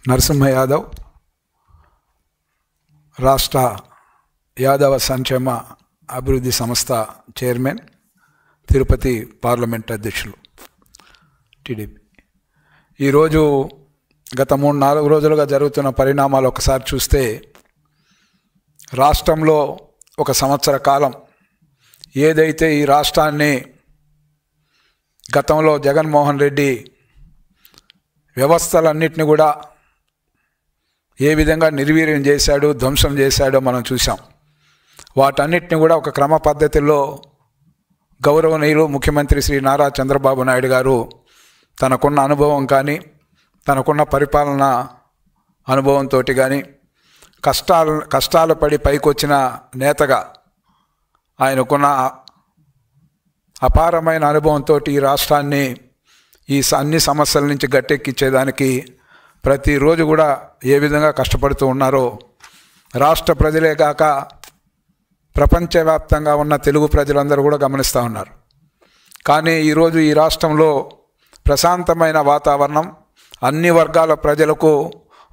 నరసింహ యాదవ్ రాష్ట్ర యాదవ సంక్షేమ అభివృద్ధి సంస్థ చైర్మన్, తిరుపతి పార్లమెంట్ అధ్యక్షులు టీడీపీ. ఈరోజు గత 3-4 రోజులుగా జరుగుతున్న పరిణామాలు ఒకసారి చూస్తే రాష్ట్రంలో 1 సంవత్సర కాలం ఏదైతే ఈ రాష్ట్రాన్ని గతంలో జగన్మోహన్ రెడ్డి వ్యవస్థలన్నింటినీ కూడా ఏ విధంగా నిర్వీర్యం చేశాడో, ధ్వంసం చేశాడో మనం చూసాం. వాటన్నిటిని కూడా ఒక క్రమ పద్ధతిలో గౌరవనీయులు ముఖ్యమంత్రి శ్రీ నారా చంద్రబాబు నాయుడు గారు తనకున్న అనుభవం కానీ, తనకున్న పరిపాలన అనుభవంతో కానీ, కష్టాలు పడి పైకొచ్చిన నేతగా ఆయనకున్న అపారమైన అనుభవంతో ఈ రాష్ట్రాన్ని అన్ని సమస్యల నుంచి గట్టెక్కించేదానికి ప్రతిరోజు కూడా ఏ విధంగా కష్టపడుతూ ఉన్నారో రాష్ట్ర ప్రజలే కాక ప్రపంచవ్యాప్తంగా ఉన్న తెలుగు ప్రజలందరూ కూడా గమనిస్తూ ఉన్నారు. కానీ ఈరోజు ఈ రాష్ట్రంలో ప్రశాంతమైన వాతావరణం, అన్ని వర్గాల ప్రజలకు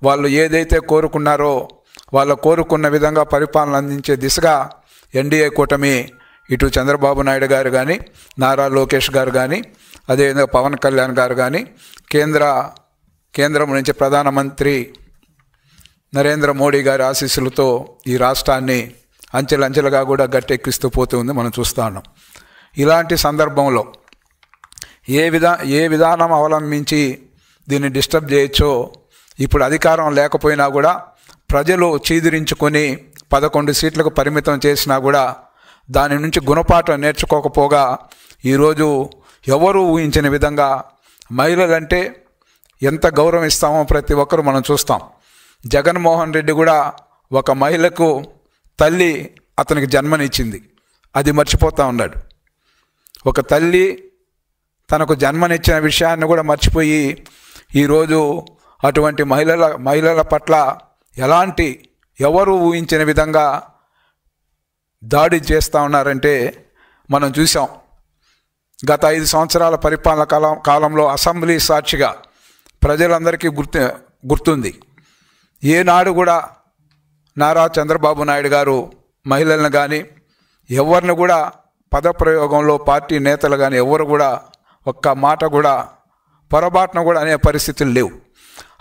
వాళ్ళు ఏదైతే కోరుకున్నారో వాళ్ళు కోరుకున్న విధంగా పరిపాలన అందించే దిశగా ఎన్డీఏ కూటమి, ఇటు చంద్రబాబు నాయుడు గారు కానీ, నారా లోకేష్ గారు కానీ, అదేవిధంగా పవన్ కళ్యాణ్ గారు కానీ, కేంద్రం నుంచి ప్రధానమంత్రి నరేంద్ర మోడీ గారి ఆశీస్సులతో ఈ రాష్ట్రాన్ని అంచెలంచెలుగా కూడా గట్టెక్కిస్తూ పోతుంది, మనం చూస్తూ ఉన్నాం. ఇలాంటి సందర్భంలో ఏ విధానం అవలంబించి దీన్ని డిస్టర్బ్ చేయొచ్చో, ఇప్పుడు అధికారం లేకపోయినా కూడా ప్రజలు చీదిరించుకొని 11 సీట్లకు పరిమితం చేసినా కూడా దాని నుంచి గుణపాఠం నేర్చుకోకపోగా ఈరోజు ఎవరు ఊహించిన విధంగా మహిళలంటే ఎంత గౌరవం ఇస్తామో ప్రతి ఒక్కరు మనం చూస్తాం. జగన్మోహన్ రెడ్డి కూడా ఒక మహిళకు తల్లి అతనికి జన్మనిచ్చింది, అది మర్చిపోతూ ఉన్నాడు. ఒక తల్లి తనకు జన్మనిచ్చిన విషయాన్ని కూడా మర్చిపోయి ఈరోజు అటువంటి మహిళల పట్ల ఎవరు ఊహించిన విధంగా దాడి చేస్తూ ఉన్నారంటే మనం చూసాం. గత 5 సంవత్సరాల పరిపాలన కాలంలో అసెంబ్లీ సాక్షిగా ప్రజలందరికీ గుర్తుంది. ఏనాడు కూడా నారా చంద్రబాబు నాయుడు గారు మహిళలను కానీ ఎవరిని కూడా పదప్రయోగంలో పార్టీ నేతలు కానీ ఎవరు కూడా ఒక్క మాట కూడా పొరపాటున కూడా అనే పరిస్థితులు లేవు.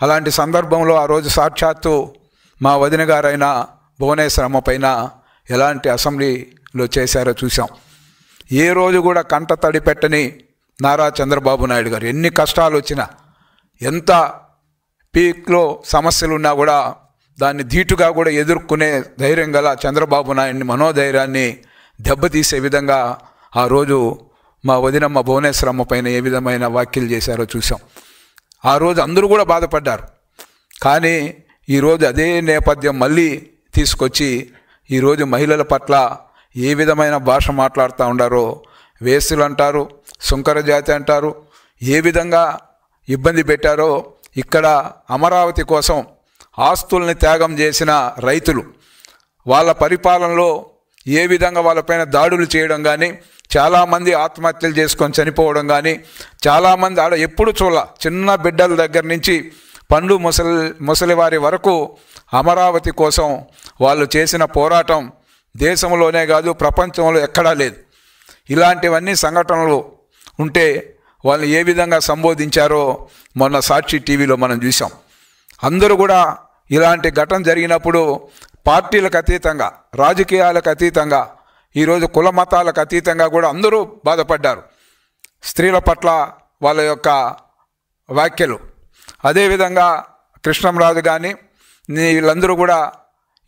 అలాంటి సందర్భంలో ఆ రోజు సాక్షాత్తు మా వదిన గారైన భువనేశ్వరమ్మ పైన ఎలాంటి అసెంబ్లీలో చేశారో చూసాం. ఏ రోజు కూడా కంట తడి పెట్టని నారా చంద్రబాబు నాయుడు గారు ఎన్ని కష్టాలు వచ్చినా, ఎంత పీక్లో సమస్యలున్నా కూడా దాన్ని ధీటుగా కూడా ఎదుర్కొనే ధైర్యం గల చంద్రబాబు నాయుడిని మనోధైర్యాన్ని దెబ్బతీసే విధంగా ఆ రోజు మా వదినమ్మ భువనేశ్వరమ్మ పైన ఏ విధమైన వ్యాఖ్యలు చేశారో చూసాం. ఆ రోజు అందరూ కూడా బాధపడ్డారు. కానీ ఈరోజు అదే నేపథ్యం మళ్ళీ తీసుకొచ్చి ఈరోజు మహిళల పట్ల ఏ విధమైన భాష మాట్లాడుతూ ఉండారో, వేసులు అంటారు, సుంకర జాతి అంటారు, ఏ విధంగా ఇబ్బంది పెట్టారో. ఇక్కడ అమరావతి కోసం ఆస్తుల్ని త్యాగం చేసిన రైతులు వాళ్ళ పరిపాలనలో ఏ విధంగా వాళ్ళపైన దాడులు చేయడం కానీ, చాలామంది ఆత్మహత్యలు చేసుకొని చనిపోవడం కానీ, చాలామంది ఆడ ఎప్పుడు చిన్న బిడ్డల దగ్గర నుంచి పండు ముసలివారి వరకు అమరావతి కోసం వాళ్ళు చేసిన పోరాటం దేశంలోనే కాదు ప్రపంచంలో ఎక్కడా లేదు. ఇలాంటివన్నీ సంఘటనలు ఉంటే వాళ్ళు ఏ విధంగా సంబోధించారో మొన్న సాక్షి టీవీలో మనం చూసాం. అందరూ కూడా ఇలాంటి ఘటన జరిగినప్పుడు పార్టీలకు అతీతంగా, రాజకీయాలకు అతీతంగా, ఈరోజు కుల మతాలకు అతీతంగా కూడా అందరూ బాధపడ్డారు. స్త్రీల పట్ల వాళ్ళ యొక్క వ్యాఖ్యలు, అదేవిధంగా కృష్ణంరాజు కానీ వీళ్ళందరూ కూడా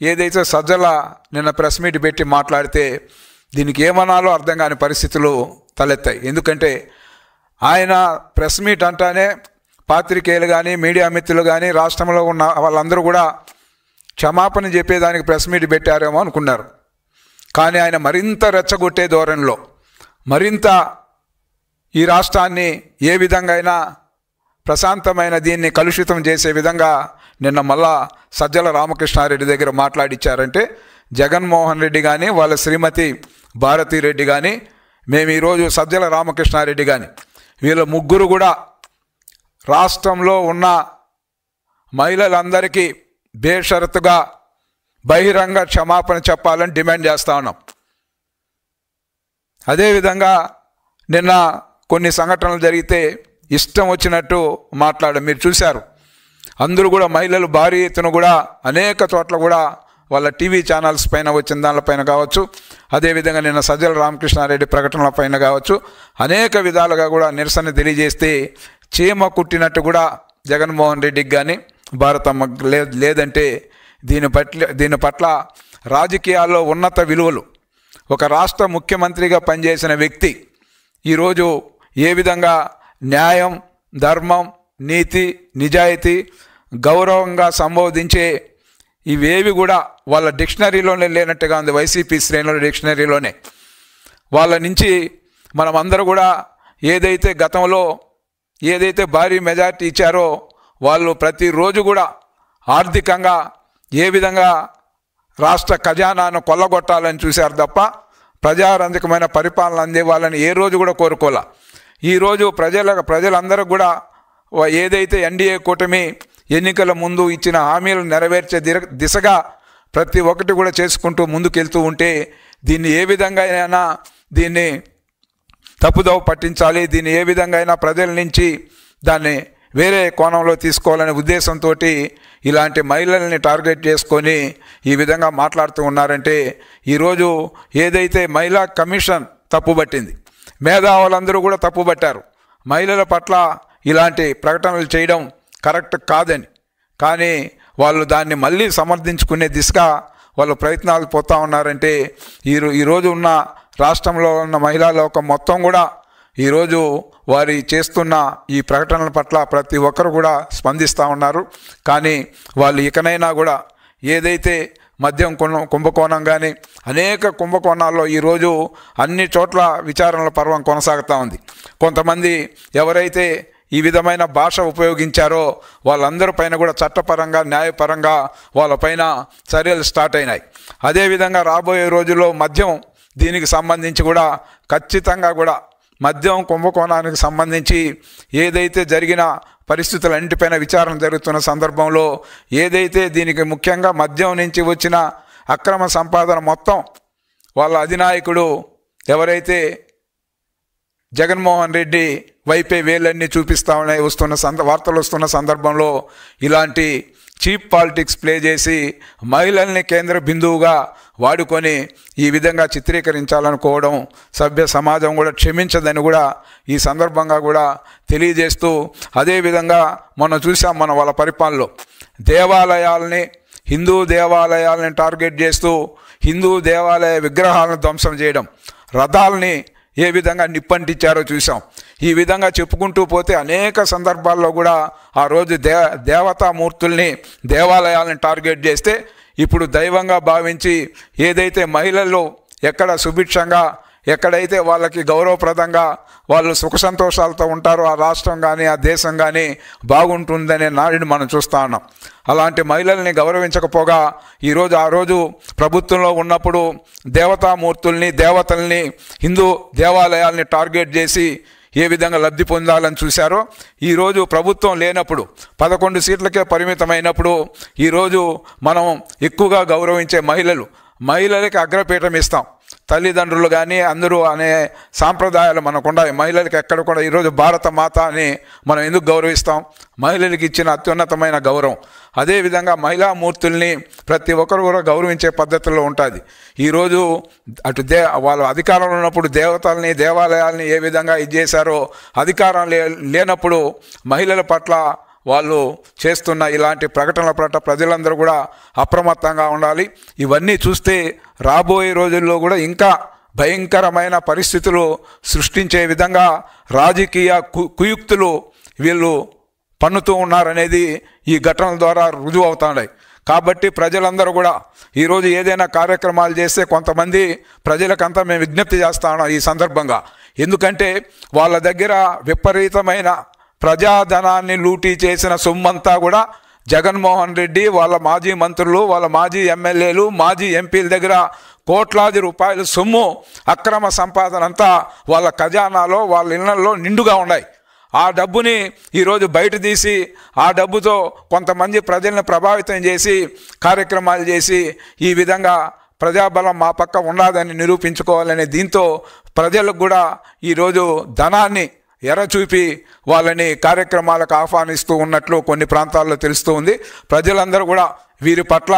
ఏదైతే సజ్జల నిన్న ప్రెస్ మీట్ పెట్టి మాట్లాడితే దీనికి ఏమనాలో అర్థం కాని పరిస్థితులు తలెత్తాయి. ఎందుకంటే ఆయన ప్రెస్ మీట్ అంటానే పాత్రికేయులు కానీ, మీడియా మిత్రులు కానీ, రాష్ట్రంలో ఉన్న వాళ్ళందరూ కూడా క్షమాపణ చెప్పేదానికి ప్రెస్ మీట్ పెట్టారేమో అనుకున్నారు. కానీ ఆయన మరింత రెచ్చగొట్టే ధోరణిలో, మరింత ఈ రాష్ట్రాన్ని ఏ విధంగా అయినా ప్రశాంతమైన దీన్ని కలుషితం చేసే విధంగా నిన్న మళ్ళా సజ్జల రామకృష్ణారెడ్డి దగ్గర మాట్లాడిచ్చారంటే జగన్మోహన్ రెడ్డి కానీ, వాళ్ళ శ్రీమతి భారతిరెడ్డి కానీ, మేము ఈరోజు సజ్జల రామకృష్ణారెడ్డి కానీ వీళ్ళ ముగ్గురు కూడా రాష్ట్రంలో ఉన్న మహిళలందరికీ బేషరతుగా బహిరంగ క్షమాపణ చెప్పాలని డిమాండ్ చేస్తూ ఉన్నాం. అదేవిధంగా నిన్న కొన్ని సంఘటనలు జరిగితే ఇష్టం వచ్చినట్టు మీరు చూశారు. అందరూ కూడా మహిళలు భారీ ఎత్తున కూడా అనేక చోట్ల కూడా వాళ్ళ టీవీ ఛానల్స్ పైన వచ్చిన దానిపైన కావచ్చు, అదేవిధంగా నిన్న సజ్జల రామకృష్ణారెడ్డి ప్రకటనల పైన కావచ్చు, అనేక విధాలుగా కూడా నిరసన తెలియజేస్తే చీమ కుట్టినట్టు కూడా జగన్మోహన్ రెడ్డికి కానీ భారతమ్మ లేదంటే దీని పట్ల రాజకీయాల్లో ఉన్నత విలువలు, ఒక రాష్ట్ర ముఖ్యమంత్రిగా పనిచేసిన వ్యక్తి ఈరోజు ఏ విధంగా న్యాయం, ధర్మం, నీతి, నిజాయితీ, గౌరవంగా సంబోధించే ఇవేవి కూడా వాళ్ళ డిక్షనరీలోనే లేనట్టుగా ఉంది. వైసీపీ శ్రేణుల డిక్షనరీలోనే వాళ్ళ నుంచి మనం అందరూ కూడా ఏదైతే గతంలో భారీ మెజార్టీ ఇచ్చారో వాళ్ళు ప్రతిరోజు కూడా ఆర్థికంగా ఏ విధంగా రాష్ట్ర ఖజానాను కొల్లగొట్టాలని చూశారు తప్ప ప్రజారంజకమైన పరిపాలన అందేవాళ్ళని ఏ రోజు కూడా కోరుకోలే. ఈరోజు ప్రజలందరూ కూడా ఏదైతే ఎన్డీఏ కూటమి ఎన్నికల ముందు ఇచ్చిన హామీలు నెరవేర్చే దిశగా ప్రతి ఒక్కటి కూడా చేసుకుంటూ ముందుకెళ్తూ ఉంటే దీన్ని ఏ విధంగా అయినా దీన్ని తప్పుదోవ పట్టించాలి, దీన్ని ఏ విధంగా అయినా ప్రజల నుంచి దాన్ని వేరే కోణంలో తీసుకోవాలనే ఉద్దేశంతో ఇలాంటి మహిళల్ని టార్గెట్ చేసుకొని ఈ విధంగా మాట్లాడుతూ ఉన్నారంటే ఈరోజు ఏదైతే మహిళా కమిషన్ తప్పుబట్టింది, మేధావులందరూ కూడా తప్పుబట్టారు, మహిళల పట్ల ఇలాంటి ప్రకటనలు చేయడం కరెక్ట్ కాదని, కానీ వాళ్ళు దాన్ని మళ్ళీ సమర్థించుకునే దిశగా వాళ్ళు ప్రయత్నాలు పోతూ ఉన్నారంటే ఈరోజు ఉన్న రాష్ట్రంలో ఉన్న మహిళా లోకం మొత్తం కూడా ఈరోజు వారి చేస్తున్న ఈ ప్రకటనల పట్ల ప్రతి ఒక్కరు కూడా స్పందిస్తూ ఉన్నారు. కానీ వాళ్ళు ఇకనైనా కూడా ఏదైతే మద్యం కుంభకోణం కానీ అనేక కుంభకోణాల్లో ఈరోజు అన్ని చోట్ల విచారణల పర్వం కొనసాగుతూ ఉంది. కొంతమంది ఎవరైతే ఈ విధమైన భాష ఉపయోగించారో వాళ్ళందరి పైన కూడా చట్టపరంగా, న్యాయపరంగా వాళ్ళపైన చర్యలు స్టార్ట్ అయినాయి. అదేవిధంగా రాబోయే రోజుల్లో మద్యం దీనికి సంబంధించి కూడా ఖచ్చితంగా కూడా మద్యం కుంభకోణానికి సంబంధించి ఏదైతే జరిగిన పరిస్థితులన్నిటిపైన విచారణ జరుగుతున్న సందర్భంలో ఏదైతే దీనికి ముఖ్యంగా మద్యం నుంచి వచ్చిన అక్రమ సంపాదన మొత్తం వాళ్ళ అధినాయకుడు ఎవరైతే జగన్మోహన్ రెడ్డి వైపే వేలన్నీ చూపిస్తా ఉన్నాయి వార్తలు వస్తున్న సందర్భంలో ఇలాంటి చీప్ పాలిటిక్స్ ప్లే చేసి మహిళల్ని కేంద్ర బిందువుగా వాడుకొని ఈ విధంగా చిత్రీకరించాలనుకోవడం సభ్య సమాజం కూడా క్షమించదని కూడా ఈ సందర్భంగా కూడా తెలియజేస్తూ, అదేవిధంగా మనం చూసాం వాళ్ళ పరిపాలనలో దేవాలయాల్ని, హిందూ దేవాలయాలని టార్గెట్ చేస్తూ హిందూ దేవాలయ విగ్రహాలను ధ్వంసం చేయడం, రథాలని ఏ విధంగా నిప్పంటించారో చూసాం. ఈ విధంగా చెప్పుకుంటూ పోతే అనేక సందర్భాల్లో కూడా ఆ రోజు దేవతామూర్తుల్ని, దేవాలయాలను టార్గెట్ చేస్తే ఇప్పుడు దైవంగా భావించి ఏదైతే మహిళలు ఎక్కడ సుభిక్షంగా, ఎక్కడైతే వాళ్ళకి గౌరవప్రదంగా వాళ్ళు సుఖ సంతోషాలతో ఉంటారో ఆ రాష్ట్రం కానీ ఆ దేశం కానీ బాగుంటుందనే నాడిని మనం చూస్తూ ఉన్నాం. అలాంటి మహిళల్ని గౌరవించకపోగా ఆ రోజు ప్రభుత్వంలో ఉన్నప్పుడు దేవతామూర్తుల్ని, దేవతల్ని, హిందూ దేవాలయాల్ని టార్గెట్ చేసి ఏ విధంగా లబ్ధి పొందాలని చూశారో ఈరోజు ప్రభుత్వం లేనప్పుడు 11 సీట్లకే పరిమితమైనప్పుడు ఈరోజు మనం ఎక్కువగా గౌరవించే మహిళలకి అగ్రపీఠం ఇస్తాం. తల్లిదండ్రులు కానీ అందరూ అనే సాంప్రదాయాలు మనకుండాయి. మహిళలకి ఎక్కడ కూడా ఈరోజు భారత మాత అని మనం ఎందుకు గౌరవిస్తాం? మహిళలకి ఇచ్చిన అత్యున్నతమైన గౌరవం. అదేవిధంగా మహిళామూర్తుల్ని ప్రతి ఒక్కరు కూడా గౌరవించే పద్ధతుల్లో ఉంటుంది. ఈరోజు అటు వాళ్ళు అధికారంలో ఉన్నప్పుడు దేవతల్ని, దేవాలయాల్ని ఏ విధంగా ఇది చేశారో అధికారం లేనప్పుడు మహిళల పట్ల వాళ్ళు చేస్తున్న ఇలాంటి ప్రకటనల పట్ల ప్రజలందరూ కూడా అప్రమత్తంగా ఉండాలి. ఇవన్నీ చూస్తే రాబోయే రోజుల్లో కూడా ఇంకా భయంకరమైన పరిస్థితులు సృష్టించే విధంగా రాజకీయ కుయుక్తులు వీళ్ళు పన్నుతూ ఉన్నారనేది ఈ ఘటనల ద్వారా రుజువు అవుతున్నాయి. కాబట్టి ప్రజలందరూ కూడా ఈరోజు ఏదైనా కార్యక్రమాలు చేస్తే కొంతమంది ప్రజలకంతా మేము విజ్ఞప్తి చేస్తా ఉన్నాం ఈ సందర్భంగా. ఎందుకంటే వాళ్ళ దగ్గర విపరీతమైన ప్రజాధనాన్ని లూటీ చేసిన సొమ్మంతా కూడా జగన్మోహన్ రెడ్డి, వాళ్ళ మాజీ మంత్రులు, వాళ్ళ మాజీ ఎమ్మెల్యేలు, మాజీ ఎంపీల దగ్గర కోట్లాది రూపాయల సొమ్ము, అక్రమ సంపాదన అంతా వాళ్ళ ఖజానాలో, వాళ్ళ ఇళ్లలో నిండుగా ఉన్నాయి. ఆ డబ్బుని ఈరోజు బయట తీసి ఆ డబ్బుతో కొంతమంది ప్రజలను ప్రభావితం చేసి కార్యక్రమాలు చేసి ఈ విధంగా ప్రజాబలం మా పక్క ఉండదని నిరూపించుకోవాలనే దీంతో ప్రజలకు కూడా ఈరోజు ధనాన్ని ఎరచూపి వాళ్ళని కార్యక్రమాలకు ఆహ్వానిస్తూ ఉన్నట్లు కొన్ని ప్రాంతాల్లో తెలుస్తూ ఉంది. ప్రజలందరూ కూడా వీరి పట్ల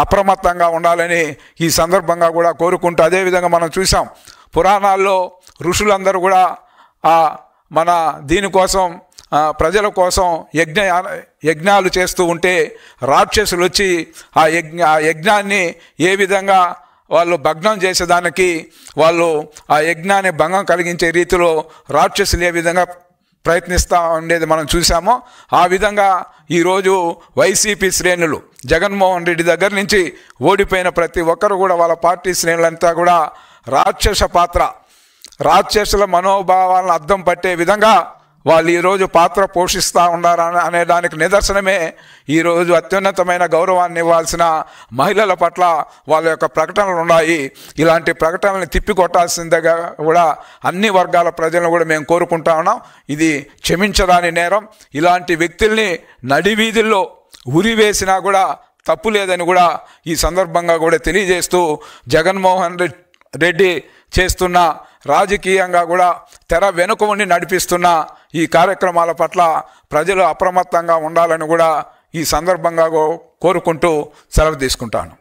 అప్రమత్తంగా ఉండాలని ఈ సందర్భంగా కూడా కోరుకుంటూ, అదేవిధంగా మనం చూసాం పురాణాల్లో ఋషులందరూ కూడా మన దీనికోసం ప్రజల కోసం యజ్ఞాలు చేస్తూ ఉంటే రాక్షసులు వచ్చి ఆ యజ్ఞాన్ని ఏ విధంగా వాళ్ళు భగ్నం చేసేదానికి వాళ్ళు ఆ యజ్ఞాన్ని భంగం కలిగించే రీతిలో రాక్షసులు ఏ విధంగా ప్రయత్నిస్తూ ఉండేది మనం చూసామో, ఆ విధంగా ఈరోజు వైసీపీ శ్రేణులు జగన్మోహన్ రెడ్డి దగ్గర నుంచి ఓడిపోయిన ప్రతి ఒక్కరు కూడా వాళ్ళ పార్టీ శ్రేణులంతా కూడా రాక్షసుల మనోభావాలను అద్దం పట్టే విధంగా వాళ్ళు ఈరోజు పాత్ర పోషిస్తూ ఉండారని అనే దానికి నిదర్శనమే ఈరోజు అత్యున్నతమైన గౌరవాన్ని ఇవ్వాల్సిన మహిళల పట్ల వాళ్ళ యొక్క ప్రకటనలు ఉన్నాయి. ఇలాంటి ప్రకటనలను తిప్పికొట్టాల్సిందిగా కూడా అన్ని వర్గాల ప్రజలను కూడా మేము కోరుకుంటా ఉన్నాం. ఇది క్షమించరాని నేరం. ఇలాంటి వ్యక్తుల్ని నడివీధుల్లో ఉరివేసినా కూడా తప్పు లేదని కూడా ఈ సందర్భంగా కూడా తెలియజేస్తూ, జగన్మోహన్ రెడ్డి చేస్తున్న రాజకీయంగా కూడా తెర వెనుక ఉండి నడిపిస్తున్న ఈ కార్యక్రమాల పట్ల ప్రజలు అప్రమత్తంగా ఉండాలని కూడా ఈ సందర్భంగా కోరుకుంటూ సెలవు తీసుకుంటాను.